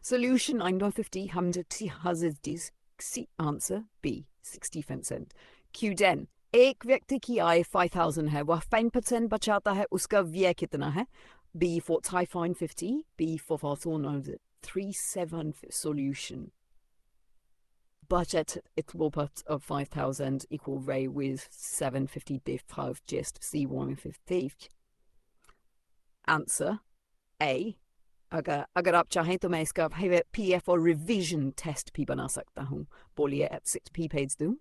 Solution 950 100 hazards. C answer B 60%. Q10 एक व्यक्ति की आय 5000 है. वह 5% बचाता है. उसका व्यय कितना है? B for typhoon 50, B for 37. Solution budget equal part of 5,000 equal ray with 750 just C150. Answer A. अगर आप चाहें तो मैं इसका PDF और रिवीजन टेस्ट भी बना सकता हूँ. बोलिए F6P भेज दूँ.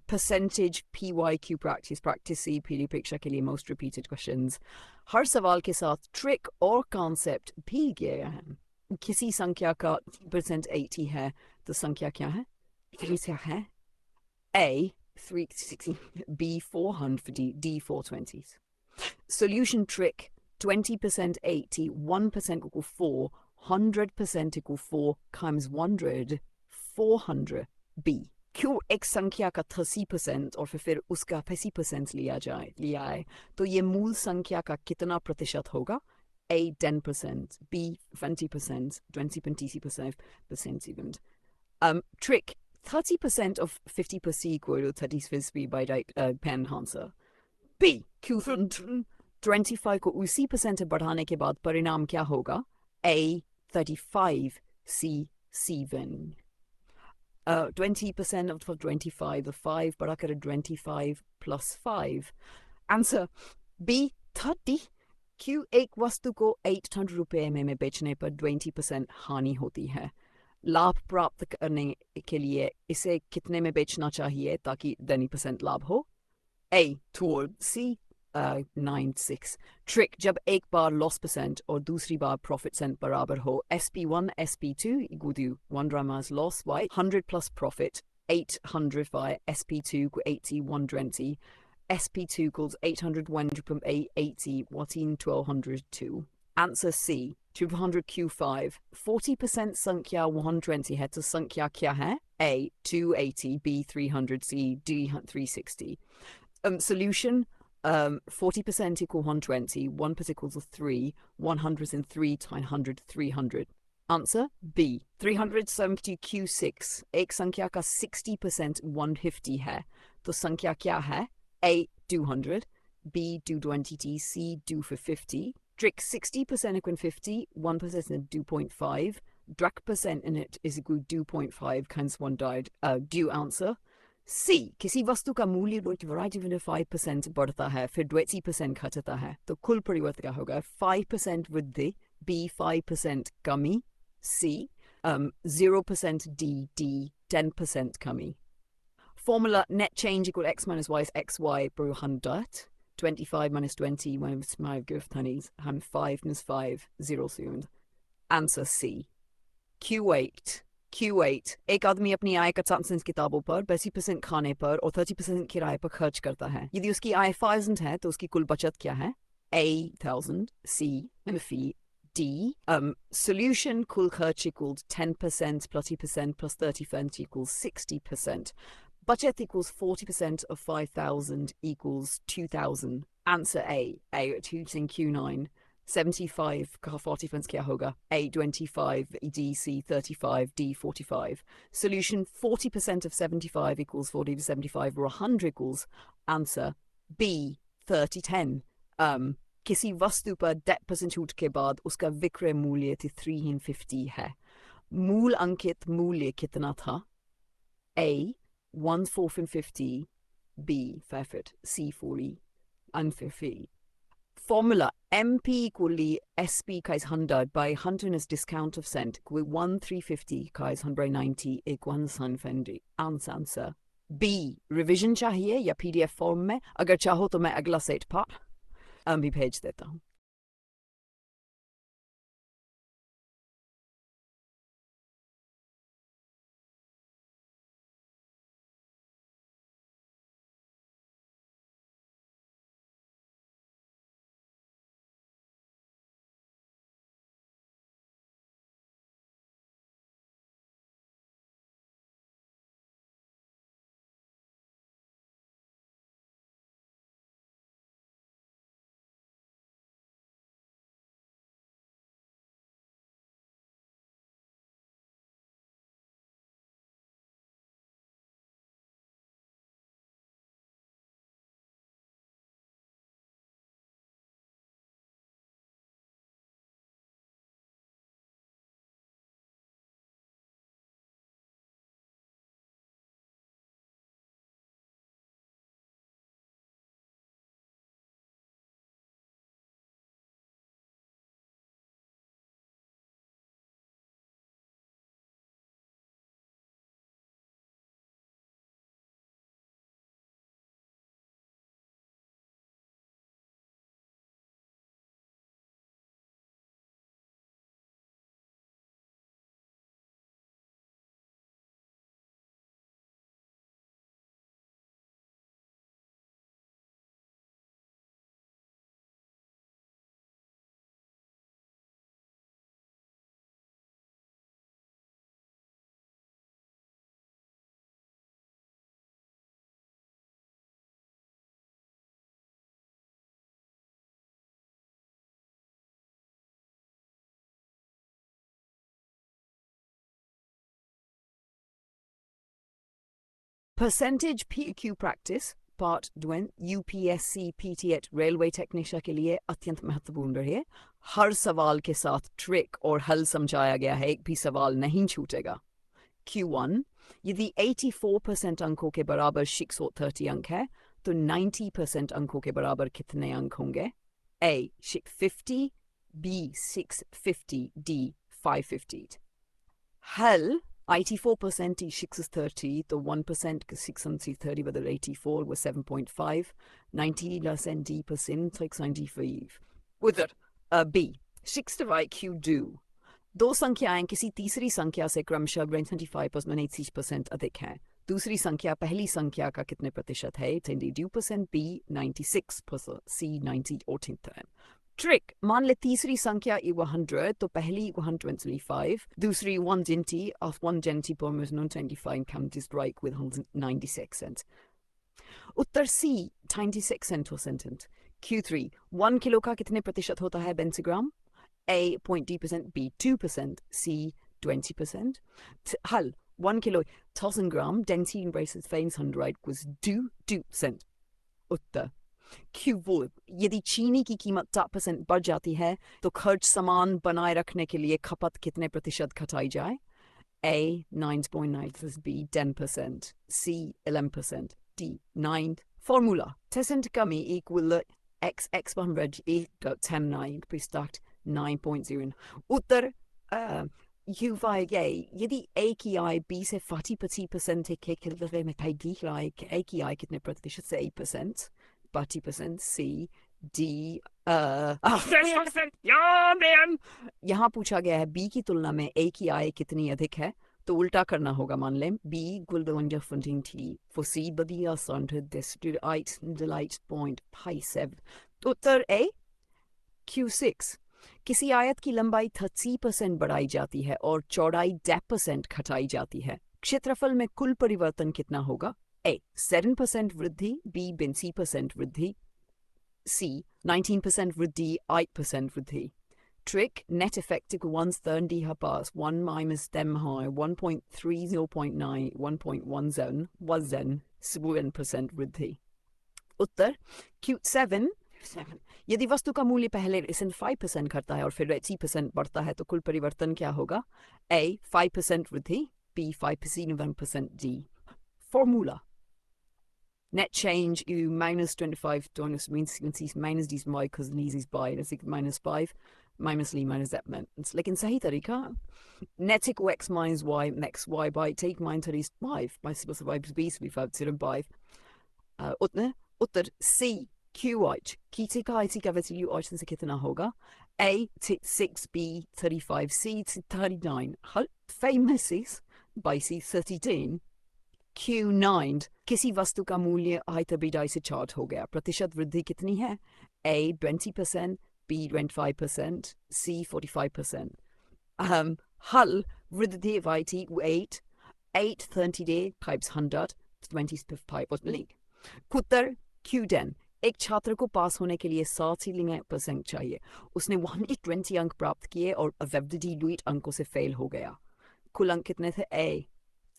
Percentage PYQ practice C PD परीक्षा के लिए most repeated questions. हर सवाल के साथ trick और concept भी दिया गया है. किसी संख्या का 3% 80 है तो संख्या क्या है? क्या है? A 360, B 400, D 420s. Solution trick 20% 80, 1% equal 4, 100% equal 4 times 100, 400 B. क्यों एक संख्या का 30% और फिर उसका 50% लिया है तो ये मूल संख्या का कितना प्रतिशत होगा? A 10%, B 20%, 20% even. Trick 30% of 50% equal to 30 by pen answer. B Q 25 को उसी % बढ़ाने के बाद परिणाम क्या होगा? A 35, C 7. 20% of 25, the 5 बढ़ाकर 25 plus 5. Answer B 30. Q एक वस्तु को 800 रुपए में बेचने पर 20% हानि होती है. लाभ प्राप्त करने के लिए इसे कितने में बेचना चाहिए ताकि 20% लाभ हो? A toward C 96. Trick जब एक बार loss percent और दूसरी बार profit cent बराबर हो. SP1 SP2 equal to 1 dramas loss by 100 plus profit 800 by SP2 equal 80 120. SP2 equals 800 1 80 14 1200 2. Answer C 200 Q5. 40% संख्या 120 है तो संख्या क्या है? A 280, B 300, C D 360. Solution 40% equal 120, 1% equals 3, 103 times 100, 300. Answer B 370 Q6. एक संख्या का 60% 150 है तो संख्या क्या है? A 200, B 220, C 2 for 50. Trick 60% equal 50, 1% is 2.5. Drag percent in it is equal to 2.5 times 1 died. Due answer C. किसी वस्तु का मूल्य variety में 5% बढ़ता है फिर 20% घटता है तो कुल परिवर्तन क्या होगा? 5% वृद्धि, B 5% कमी, C 0% D 10% कमी. Formula net change equal x minus y is xy per 100. 25 minus 20 minus 5 gift honeys. 5 minus 5 0 soon. Answer C. Q8. एक आदमी अपनी आय का 60% किताबों पर 20% खाने पर और 30% किराए पर खर्च करता है. यदि उसकी आय 1000 है तो उसकी कुल बचत क्या है? A 1000, C fee, D. Solution कुल खर्च equals 10% plus 20% plus 30% equals 60%. Budget equals 40% of 5,000 equals 2,000. Answer A 2 Q9. 75 का 40% क्या होगा? A 25, D C 35, D 45. Solution 40% of 75 equals 40 to 75 or 100 equals. Answer B 30 10. किसी वस्तु पर 10% छूट के बाद उसका विक्रय मूल्य 350 है. मूल अंकित मूल्य कितना था? A 1,450, B 500, C 40, and 50. Formula MP equally SP kais 100 by 100 is discount of cent with 1,350 kais 190 equal 150. Answer B. Revision चाहिए या PDF फॉर्म में? अगर चाहो तो मैं अगला सेट पार्ट भी भेज देता हूँ. Percentage PQ practice part 1 UPSC PTET railway technician के लिए अत्यंत महत्वपूर्ण रहे। हर सवाल के साथ ट्रिक और हल समझाया गया है, एक भी सवाल नहीं छूटेगा। Q1 यदि 84% अंकों के बराबर 630 अंक है तो 90% अंकों के बराबर कितने अंक होंगे? A 650, B 650, D 550। हल 84% 630 तो 1% 630 बदल 84 was 7.5, 90% D% 695। उधर B 6 divide Q do दो संख्याएं किसी तीसरी संख्या से क्रमशः 25% 80% अधिक हैं। दूसरी संख्या पहली संख्या का कितने प्रतिशत है? 22%, B 96%, C 90 और 10%। ट्रिक, मान ले तीसरी संख्या 100 तो पहली 125, दूसरी 120 of 120 per 125 counted strike with 96 cents। Uttar C 96 cent or sentence। Q3 1 kilo का कितने प्रतिशत होता है बेंसीग्राम? A 0.2%, B 2%, C 20%। हल 1 kilo 1000 gram density versus famous 100 was 2%। Uttar Q4 यदि चीनी की कीमत 10% बढ़ जाती है तो खर्च सामान बनाए रखने के लिए खपत कितने प्रतिशत घटाई जाए? A 9.9%, B 10%, C 11%, D 9। Formula 10% कमी equal x 100 equal 10 9 start 9.0। उत्तर UVA यदि A की आय B से 40% है के किलोवे में पैगी लाइक A की आय कितने प्रतिशत से 8%, 40% C D यहाँ पूछा गया है B की तुलना में A की आय कितनी अधिक है तो उल्टा करना होगा। मान लें B equal to 115 T for C बदी आसान है this to 8.57। Uttar A Q6 किसी आयत की लंबाई 30% बढ़ाई जाती है और चौड़ाई 10% घटाई जाती है, क्षेत्रफल में कुल परिवर्तन कितना होगा? A 7% वृद्धि, B 82% वृद्धि, C 19% वृद्धि 8% वृद्धि। Trick net effect equals 1/3 d her pass 1 minus them high 1.3 0.9 1.10 was then 7% वृद्धि। उत्तर Q7 यदि वस्तु का मूल्य पहले 5% घटता है और फिर 80% बढ़ता है तो कुल परिवर्तन क्या होगा? A 5% वृद्धि, B 5% 1%, D। Formula net change u minus 25 minus means minus d y because these is by minus 5 minus ली minus that meant लेकिन सही तरीका net equal x minus y next y by take minus 35 by c plus y b so we 5 Uttar C QH की काइटी का value option से कितना होगा? A 6 B 35 C 39 हल famous is by C 13। Q9 किसी वस्तु का मूल्य आई तभी डाई से चार्ट हो गया, प्रतिशत वृद्धि कितनी है? A 20%, B 25%, C 45%। हल वृद्धि वाई 8 30 day types 100 25 और लिंक। उत्तर Q10 एक छात्र को पास होने के लिए 60% चाहिए, उसने 120 अंक प्राप्त किए और अवेब्डी अंकों से फेल हो गया। कुल अंक कितने थे? A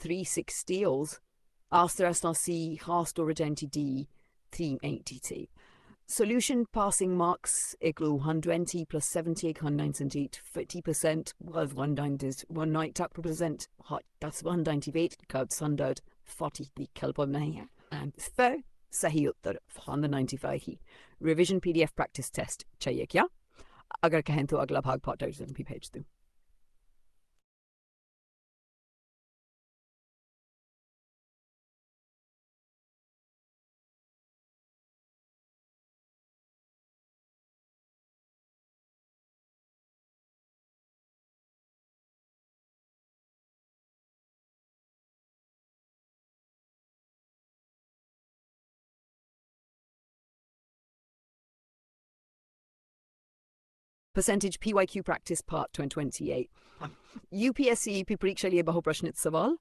360 Astra C Hast or D 380T। Solution passing marks equal 120 plus 70 198 50% was 190% that's 198 cuts 100 40 कल्पना नहीं है। And third सही उत्तर 195 ही। रिविजन PDF प्रैक्टिस टेस्ट चाहिए क्या? अगर कहें तो अगला भाग पार्ट भी भेज दूं। Percentage PYQ practice part 228। UPSC की परीक्षा लिए बहुप्रश्नित सवाल।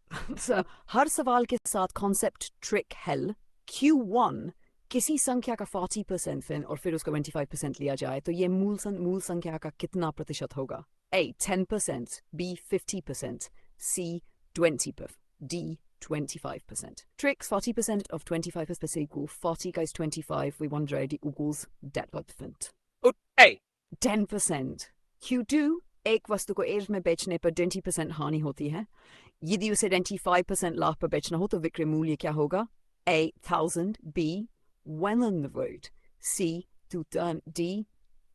हर सवाल के साथ कॉन्सेप्ट ट्रिक हेल। Q1 किसी संख्या का 40% फिर और फिर उसका 25% लिया जाए तो ये मूल संख्या का कितना प्रतिशत होगा? A 10%, B 50%, C 20%, D 25%. Tricks 40% of 25% equal 40 guys 25 we wonder equals debt percent. A 10%. Q2 एक वस्तु को एज में बेचने पर 20% हानि होती है। यदि उसे 25% लाभ पर बेचना हो तो विक्रय मूल्य क्या होगा? A 1000, B 100, C 2 D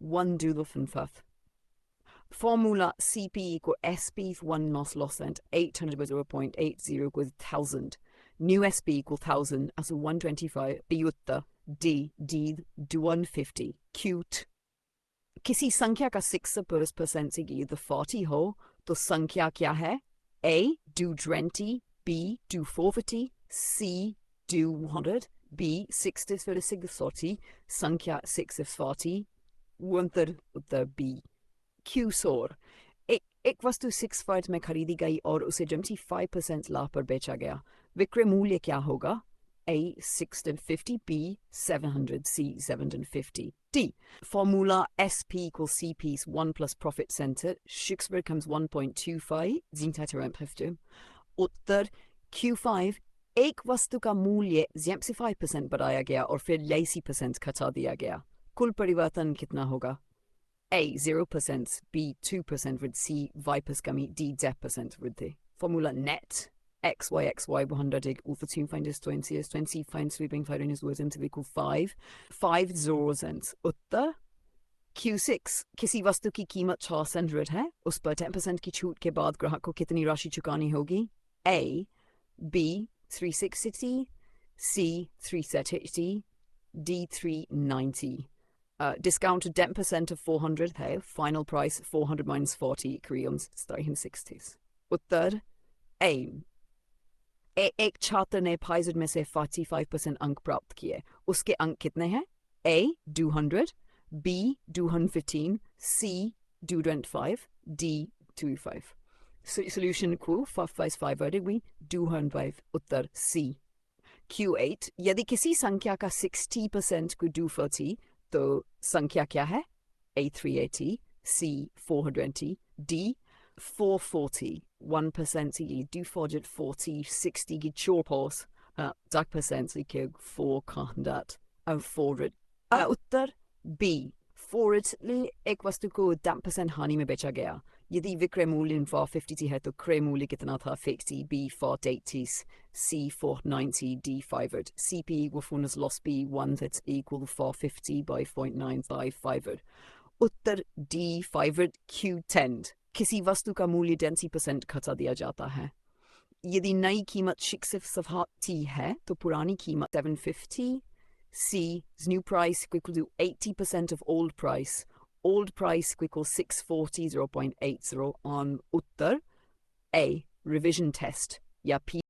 1 5. Formula CP equal SP 1 loss and 800 was 0.80 equals 1000. New SP equal 1000 as a 125 B utta D 150 cute. किसी संख्या का 6% से यदि 40 हो तो संख्या क्या है? A do 20, B do 450, C do 100, B 60 for 640, संख्या 6 is 40, 1/3 उत्तर B. Q सोर एक वस्तु 65 में खरीदी गई और उसे 25% लाभ पर बेचा गया। विक्रय मूल्य क्या होगा? A 650, B 700, C 750, D. Formula SP equals CP is 1 plus profit center. Shakespeare becomes 1.25. Zintateremphefte. Uttar Q5 एक वस्तु का मूल्य 5% बढ़ाया गया और फिर 80% घटा दिया गया। कुल परिवर्तन कितना होगा? A 0%, B 2% with C Vipers gummy, D 10% with the formula net XY 100 equal for 2 find is 20 is 20 find sweeping firing is worth into equal 5 0 cents Uttar Q6 किसी वस्तु की कीमत 600 है उस पर 10% की छूट के बाद ग्राहक को कितनी राशि चुकानी होगी? A B 360, C 370, D 390. Discounted 10% of 400 है final price 400 minus 40 क्रियम्स 360. Uttar A एक छात्र ने पाइजर में से 45% अंक प्राप्त किए। उसके अंक कितने हैं? A 200, B 215, C 225, D 25. Solution को 5 we 205 उत्तर C. Q8 यदि किसी संख्या का 60% को 240 तो संख्या क्या है? A 380, C 420, D 440. 1% i 240, 60 i chorpos. 10% i keg 400 och 400. Uttar B 400 एक वस्तु को 10% हानि में बेचा गया। यदि विक्रय मूल्य 450 है तो क्रय मूल्य कितना था? 50, B 480, C 490, D 500. CP equal fullness loss B 1 that's equal to 450 by 0.95 500. Uttar D 500 Q10 किसी वस्तु का मूल्य 10% घटा दिया जाता है। यदि नई कीमत 670 है तो पुरानी कीमत 750. C new price equal to 80% of old price. Old price equals 640 0.80 on Uttar A revision test या P